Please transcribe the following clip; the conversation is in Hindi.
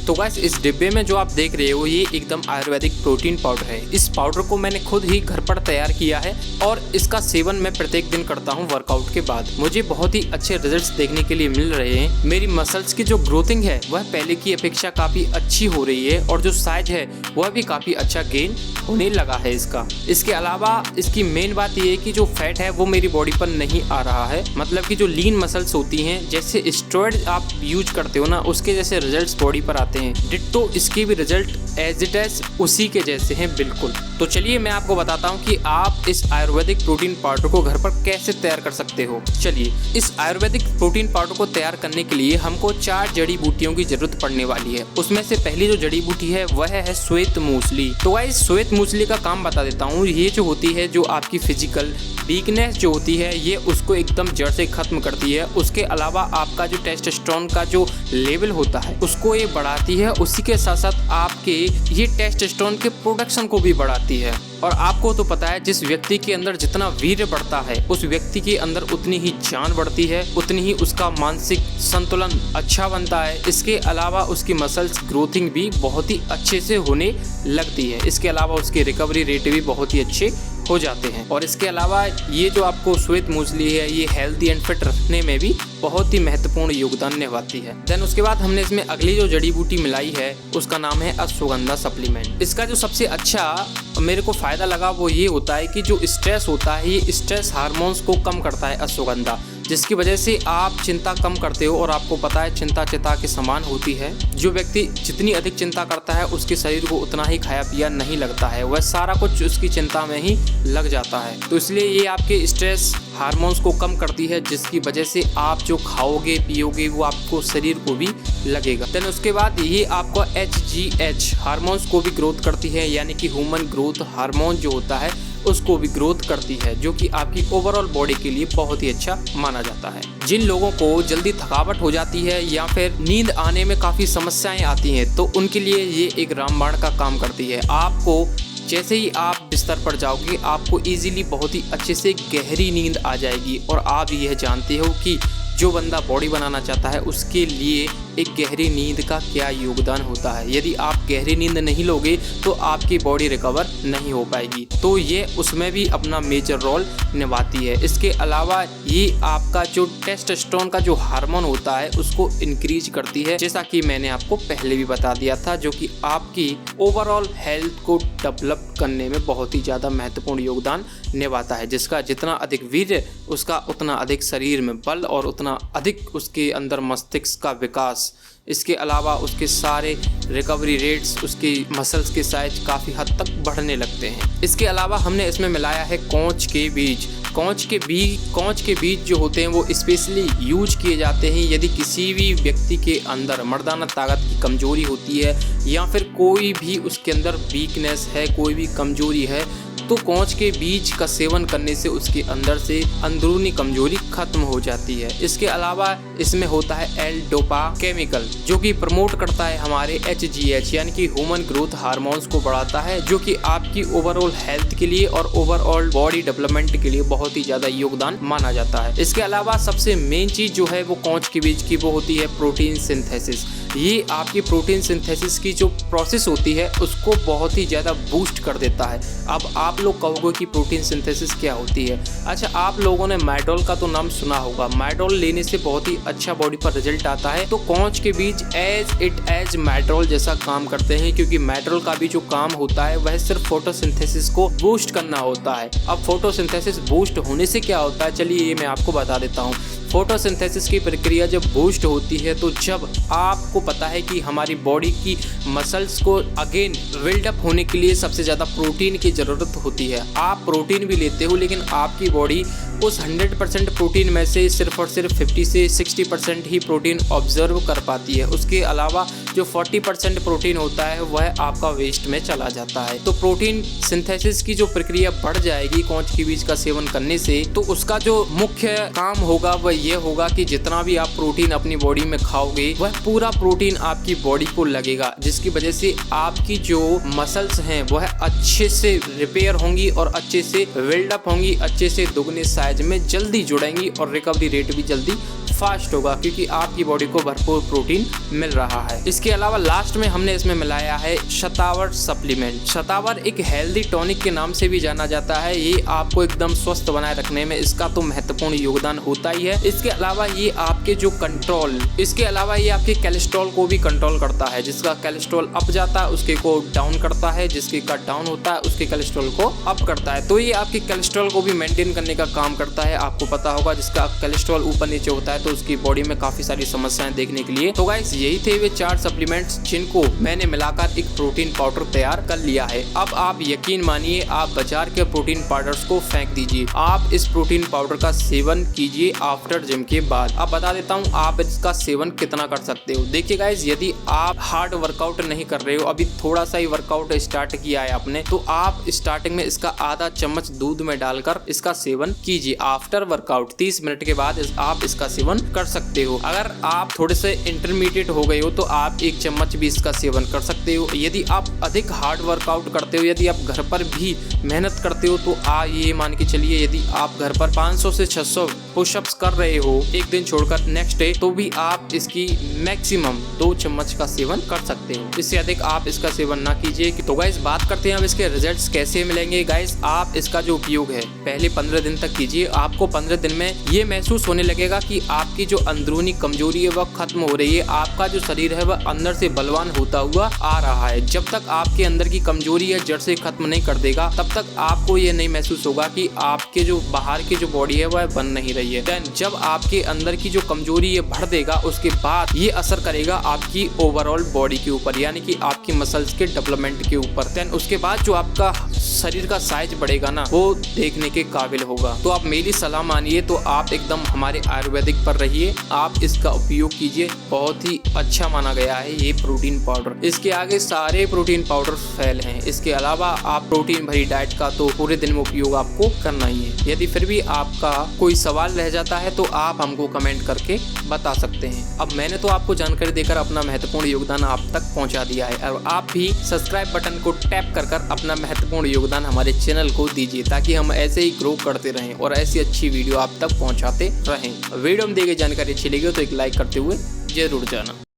तो गाइस इस डिब्बे में जो आप देख रहे हो ये एकदम आयुर्वेदिक प्रोटीन पाउडर है। इस पाउडर को मैंने खुद ही घर पर तैयार किया है और इसका सेवन मैं प्रत्येक दिन करता हूँ वर्कआउट के बाद। मुझे बहुत ही अच्छे रिजल्ट्स देखने के लिए मिल रहे हैं। मेरी मसल्स की जो ग्रोथिंग है वह पहले की अपेक्षा काफी अच्छी हो रही है और जो साइज है वह भी काफी अच्छा गेन होने लगा है इसका। इसके अलावा इसकी मेन बात ये है कि जो फैट है वो मेरी बॉडी पर नहीं आ रहा है, मतलब कि जो लीन मसल्स होती हैं जैसे स्टेरॉइड आप यूज करते हो ना उसके जैसे रिजल्ट्स बॉडी पर आते हैं, डिट्टो इसके भी रिजल्ट एज इट एज उसी के जैसे हैं बिल्कुल। तो चलिए मैं आपको बताता हूँ कि आप इस आयुर्वेदिक प्रोटीन पाउडर को घर पर कैसे तैयार कर सकते हो। चलिए इस आयुर्वेदिक प्रोटीन पाउडर को तैयार करने के लिए हमको 4 जड़ी बूटियों की जरूरत पड़ने वाली है। उसमें से पहली जो जड़ी बूटी है वह है श्वेत मूसली। तो गाइस श्वेत मूसली का काम बता देता हूँ। ये जो होती है जो आपकी फिजिकल वीकनेस जो होती है ये उसको एकदम जड़ से खत्म करती है। उसके अलावा आपका जो टेस्टोस्टेरोन का जो लेवल होता है उसको ये बढ़ाती है। उसी के साथ साथ आपके ये टेस्टोस्टेरोन के प्रोडक्शन को भी बढ़ाती है। और आपको तो पता है जिस व्यक्ति के अंदर जितना वीर्य बढ़ता है उस व्यक्ति के अंदर उतनी ही जान बढ़ती है, उतनी ही उसका मानसिक संतुलन अच्छा बनता है। इसके अलावा उसकी मसल्स ग्रोथिंग भी बहुत ही अच्छे से होने लगती है। इसके अलावा उसके रिकवरी रेट भी बहुत ही अच्छे हो जाते हैं। और इसके अलावा ये जो आपको श्वेत मूसली है ये हेल्दी एंड फिट रखने में भी बहुत ही महत्वपूर्ण योगदान निभाती है। देन उसके बाद हमने इसमें अगली जो जड़ी बूटी मिलाई है उसका नाम है अश्वगंधा सप्लीमेंट। इसका जो सबसे अच्छा मेरे को फायदा लगा वो ये होता है कि जो स्ट्रेस होता है ये स्ट्रेस हार्मोन्स को कम करता है अश्वगंधा, जिसकी वजह से आप चिंता कम करते हो। और आपको पता है चिंता चिता के समान होती है। जो व्यक्ति जितनी अधिक चिंता करता है उसके शरीर को उतना ही खाया पिया नहीं लगता है, वह सारा कुछ उसकी चिंता में ही लग जाता है। तो इसलिए ये आपके स्ट्रेस हार्मोन्स को कम करती है, जिसकी वजह से आप जो खाओगे पियोगे वो आपको शरीर को भी लगेगा। देन उसके बाद ये आपको HGH हार्मोन्स को भी ग्रोथ करती है, यानी कि ह्यूमन ग्रोथ हार्मोन जो होता है उसको भी ग्रोथ करती है, जो कि आपकी ओवरऑल बॉडी के लिए बहुत ही अच्छा माना जाता है। जिन लोगों को जल्दी थकावट हो जाती है या फिर नींद आने में काफ़ी समस्याएं आती हैं तो उनके लिए ये एक रामबाण का काम करती है। आपको जैसे ही आप बिस्तर पर जाओगे आपको इजीली बहुत ही अच्छे से गहरी नींद आ जाएगी। और आप यह जानते हो कि जो बंदा बॉडी बनाना चाहता है उसके लिए एक गहरी नींद का क्या योगदान होता है। यदि आप गहरी नींद नहीं लोगे तो आपकी बॉडी रिकवर नहीं हो पाएगी, तो ये उसमें भी अपना मेजर रोल निभाती है। इसके अलावा ये आपका जो टेस्टोस्टेरोन का जो हार्मोन होता है उसको इंक्रीज करती है, जैसा कि मैंने आपको पहले भी बता दिया था, जो कि आपकी ओवरऑल हेल्थ को डेवलप करने में बहुत ही ज़्यादा महत्वपूर्ण योगदान निभाता है। जिसका जितना अधिक वीर्य उसका उतना अधिक शरीर में बल और उतना अधिक उसके अंदर मस्तिष्क का विकास। इसके अलावा उसके सारे रिकवरी रेट्स, उसकी मसल्स के साइज काफ़ी हद तक बढ़ने लगते हैं। इसके अलावा हमने इसमें मिलाया है कौच के बीज। कौच के बीज जो होते हैं वो स्पेशली यूज किए जाते हैं यदि किसी भी व्यक्ति के अंदर मर्दाना ताकत की कमजोरी होती है या फिर कोई भी उसके अंदर वीकनेस है, कोई भी कमजोरी है, तो कौच के बीज का सेवन करने से उसके अंदर से अंदरूनी कमजोरी खत्म हो जाती है। इसके अलावा इसमें होता है एल-डोपा केमिकल, जो कि प्रमोट करता है हमारे HGH यानी कि ह्यूमन ग्रोथ हार्मोन्स को बढ़ाता है, जो कि आपकी ओवरऑल हेल्थ के लिए और ओवरऑल बॉडी डेवलपमेंट के लिए बहुत ही ज्यादा योगदान माना जाता है। इसके अलावा सबसे मेन चीज जो है वो कौच के बीज की वो होती है प्रोटीन सिंथेसिस। ये आपकी प्रोटीन सिंथेसिस की जो प्रोसेस होती है उसको बहुत ही ज़्यादा बूस्ट कर देता है। अब आप लोग कहोगे कि प्रोटीन सिंथेसिस क्या होती है। अच्छा, आप लोगों ने मैडोल का तो नाम सुना होगा। मैडोल लेने से बहुत ही अच्छा बॉडी पर रिजल्ट आता है। तो कौच के बीज एज मैडोल जैसा काम करते हैं, क्योंकि मैडोल का भी जो काम होता है वह सिर्फ फोटोसिंथेसिस को बूस्ट करना होता है। अब फोटोसिंथेसिस बूस्ट होने से क्या होता है, चलिए ये मैं आपको बता देता हूँ। फोटोसिंथेसिस की प्रक्रिया जब बूस्ट होती है तो जब आपको पता है कि हमारी बॉडी की मसल्स को अगेन बिल्डअप होने के लिए सबसे ज़्यादा प्रोटीन की ज़रूरत होती है। आप प्रोटीन भी लेते हो लेकिन आपकी बॉडी उस 100% प्रोटीन में से सिर्फ और सिर्फ 50 से 60% ही प्रोटीन ऑब्जर्व कर पाती है। उसके अलावा जो 40% प्रोटीन होता है वह आपका वेस्ट में चला जाता है। तो प्रोटीन सिंथेसिस की जो प्रक्रिया बढ़ जाएगी कौच के बीज का सेवन करने से, तो उसका जो मुख्य काम होगा वह ये होगा कि जितना भी आप प्रोटीन अपनी बॉडी में खाओगे वह पूरा प्रोटीन आपकी बॉडी को लगेगा, जिसकी वजह से आपकी जो मसल्स हैं वह अच्छे से रिपेयर होंगी और अच्छे से बिल्डअप होंगी, अच्छे से दुगने साइज में जल्दी जुड़ेंगी और रिकवरी रेट भी जल्दी फास्ट होगा, क्योंकि आपकी बॉडी को भरपूर प्रोटीन मिल रहा है। इसके अलावा लास्ट में हमने इसमें मिलाया है शतावर सप्लीमेंट। शतावर एक हेल्दी टॉनिक के नाम से भी जाना जाता है। ये आपको एकदम स्वस्थ बनाए रखने में इसका तो महत्वपूर्ण योगदान होता ही है। इसके अलावा ये आपके कोलेस्ट्रॉल को भी कंट्रोल करता है। जिसका कोलेस्ट्रॉल अप जाता है उसके को डाउन करता है, जिसके का डाउन होता है उसके कोलेस्ट्रॉल को अप करता है। तो ये आपके कोलेस्ट्रॉल को भी मेंटेन करने का काम करता है। आपको पता होगा जिसका कोलेस्ट्रॉल ऊपर नीचे होता है तो उसकी बॉडी में काफी सारी समस्याएं देखने के लिए। तो गाइस यही थे वे 4 सप्लीमेंट्स जिनको मैंने मिलाकर एक प्रोटीन पाउडर तैयार कर लिया है। अब आप यकीन मानिए, आप बाजार के प्रोटीन पाउडर्स को फेंक दीजिए। आप इस प्रोटीन पाउडर का सेवन कीजिए आफ्टर जिम के बाद। अब बता देता हूँ आप इसका सेवन कितना कर सकते हो। देखिए गाइस, यदि आप हार्ड वर्कआउट नहीं कर रहे हो, अभी थोड़ा सा ही वर्कआउट स्टार्ट किया है आपने, तो आप स्टार्टिंग में इसका आधा चम्मच दूध में डालकर इसका सेवन कीजिए। आफ्टर वर्कआउट 30 मिनट के बाद आप इसका सेवन कर सकते हो। अगर आप थोड़े से इंटरमीडिएट हो गए हो तो आप 1 चम्मच भी इसका सेवन कर सकते हो। यदि आप अधिक हार्ड वर्कआउट करते हो, यदि आप घर पर भी मेहनत करते हो, तो ये मान के चलिए यदि आप घर पर 500 से 600 पुशअप्स कर रहे हो एक दिन छोड़कर नेक्स्ट डे, तो भी आप इसकी मैक्सिमम 2 चम्मच का सेवन कर सकते हो। इससे अधिक आप इसका सेवन ना कीजिए। तो गाइस बात करते हैं अब इसके रिजल्ट्स कैसे मिलेंगे। गाइस आप इसका जो उपयोग है पहले 15 दिन तक कीजिए। आपको 15 दिन में ये महसूस होने लगेगा कि आपकी जो अंदरूनी कमजोरी है वह खत्म हो रही है। आपका जो शरीर है वह अंदर से बलवान होता हुआ आ रहा है। जब तक आपके अंदर की कमजोरी है जड़ से खत्म नहीं कर देगा, तब तक आपको ये नहीं महसूस होगा कि आपके जो बाहर की जो बॉडी है वह बन नहीं रही है। देन जब आपके अंदर की जो कमजोरी है बढ़ देगा, उसके बाद ये असर करेगा आपकी ओवरऑल बॉडी के ऊपर, यानी कि आपकी मसल्स के डेवलपमेंट के ऊपर। देन उसके बाद जो आपका शरीर का साइज बढ़ेगा ना, वो देखने के काबिल होगा। तो आप मेरी सलाह मानिए तो आप एकदम हमारे आयुर्वेदिक पर रहिए। आप इसका उपयोग कीजिए, बहुत ही अच्छा माना गया है ये प्रोटीन पाउडर। इसके आगे सारे प्रोटीन पाउडर फेल हैं। इसके अलावा आप प्रोटीन भरी डाइट का तो पूरे दिन में उपयोग आपको करना ही है। यदि फिर भी आपका कोई सवाल रह जाता है तो आप हमको कमेंट करके बता सकते हैं। अब मैंने तो आपको जानकारी देकर अपना महत्वपूर्ण योगदान आप तक पहुंचा दिया है, और आप भी सब्सक्राइब बटन को टैप कर अपना महत्वपूर्ण योगदान हमारे चैनल को दीजिए, ताकि हम ऐसे ही ग्रो करते रहें और ऐसी अच्छी वीडियो आप तक पहुंचाते रहें। वीडियो में दी गई जानकारी अच्छी लगी हो तो एक लाइक करते हुए जरूर जाना।